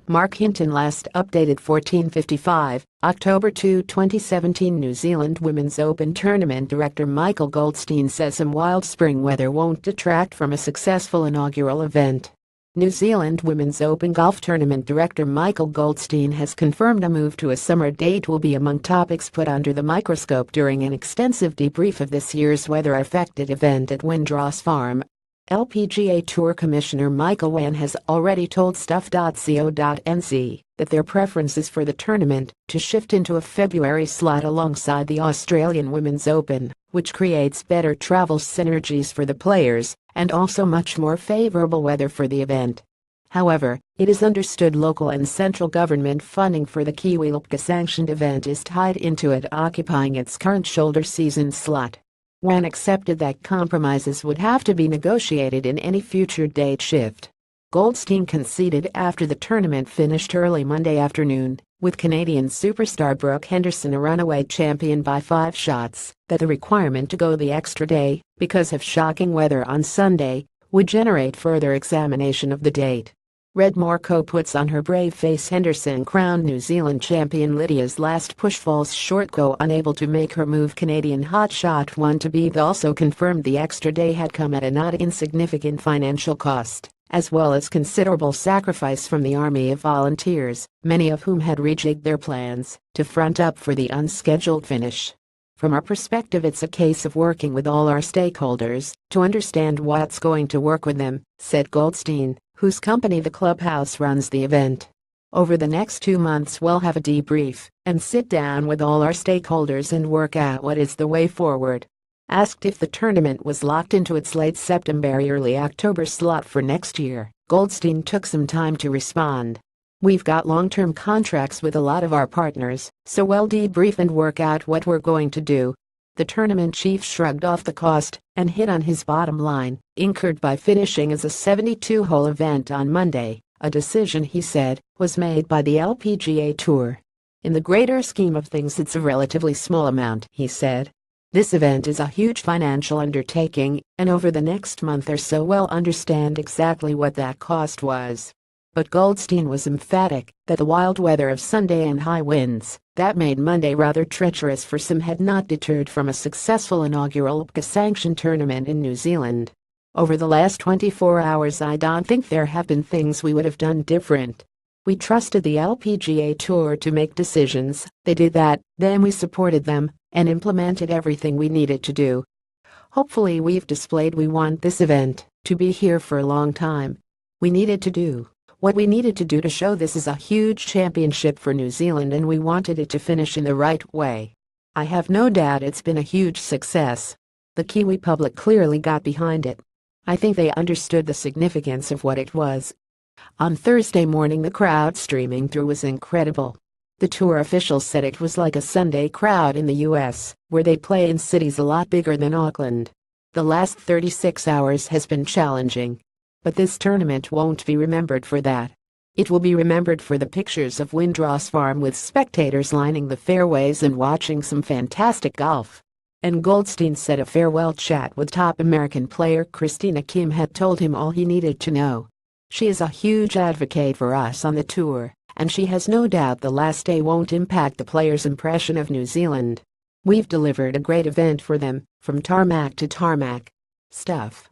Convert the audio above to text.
MARC HINTON Last updated 14:55, October 2, 2017. New Zealand Women's Open Tournament director Michael Goldstein says some wild spring weather won't detract from a successful inaugural event. New Zealand Women's Open Golf Tournament director Michael Goldstein has confirmed a move to a summer date will be among topics put under the microscope during an extensive debrief of this year's weather-affected event at Windross Farm. LPGA Tour Commissioner Michael Goldstein has already told Stuff.co.nz that their preference is for the tournament to shift into a February slot alongside the Australian Women's Open, which creates better travel synergies for the players and also much more favorable weather for the event. However, it is understood local and central government funding for the Kiwi LPGA-sanctioned event is tied into it occupying its current shoulder season slot. Goldstein accepted that compromises would have to be negotiated in any future date shift. Goldstein conceded after the tournament finished early Monday afternoon, with Canadian superstar Brooke Henderson a runaway champion by 5 shots, that the requirement to go the extra day, because of shocking weather on Sunday, would generate further examination of the date. Red Morco puts on her brave face. Henderson crowned New Zealand champion Lydia's last push falls short, go unable to make her move. Canadian hotshot One2Be also confirmed the extra day had come at a not insignificant financial cost, as well as considerable sacrifice from the army of volunteers, many of whom had rejigged their plans to front up for the unscheduled finish. From our perspective, it's a case of working with all our stakeholders to understand what's going to work with them, said Goldstein, whose company The Clubhouse runs the event. Over the next 2 months we'll have a debrief and sit down with all our stakeholders and work out what is the way forward. Asked if the tournament was locked into its late September-early October slot for next year, Goldstein took some time to respond. We've got long-term contracts with a lot of our partners, so we'll debrief and work out what we're going to do. The tournament chief shrugged off the cost and hit on his bottom line, incurred by finishing as a 72-hole event on Monday, a decision he said was made by the LPGA Tour. In the greater scheme of things, it's a relatively small amount, he said. This event is a huge financial undertaking, and over the next month or so we'll understand exactly what that cost was. But Goldstein was emphatic that the wild weather of Sunday and high winds that made Monday rather treacherous for some had not deterred from a successful inaugural LPGA-sanctioned tournament in New Zealand. Over the last 24 hours I don't think there have been things we would have done different. We trusted the LPGA Tour to make decisions, they did that, then we supported them and implemented everything we needed to do. Hopefully we've displayed we want this event to be here for a long time. We needed to do what we needed to do to show this is a huge championship for New Zealand, and we wanted it to finish in the right way. I have no doubt it's been a huge success. The Kiwi public clearly got behind it. I think they understood the significance of what it was. On Thursday morning the crowd streaming through was incredible. The tour officials said it was like a Sunday crowd in the US, where they play in cities a lot bigger than Auckland. The last 36 hours has been challenging. But this tournament won't be remembered for that. It will be remembered for the pictures of Windross Farm with spectators lining the fairways and watching some fantastic golf. And Goldstein said a farewell chat with top American player Christina Kim had told him all he needed to know. She is a huge advocate for us on the tour, and she has no doubt the last day won't impact the players' impression of New Zealand. We've delivered a great event for them, from tarmac to tarmac. Stuff.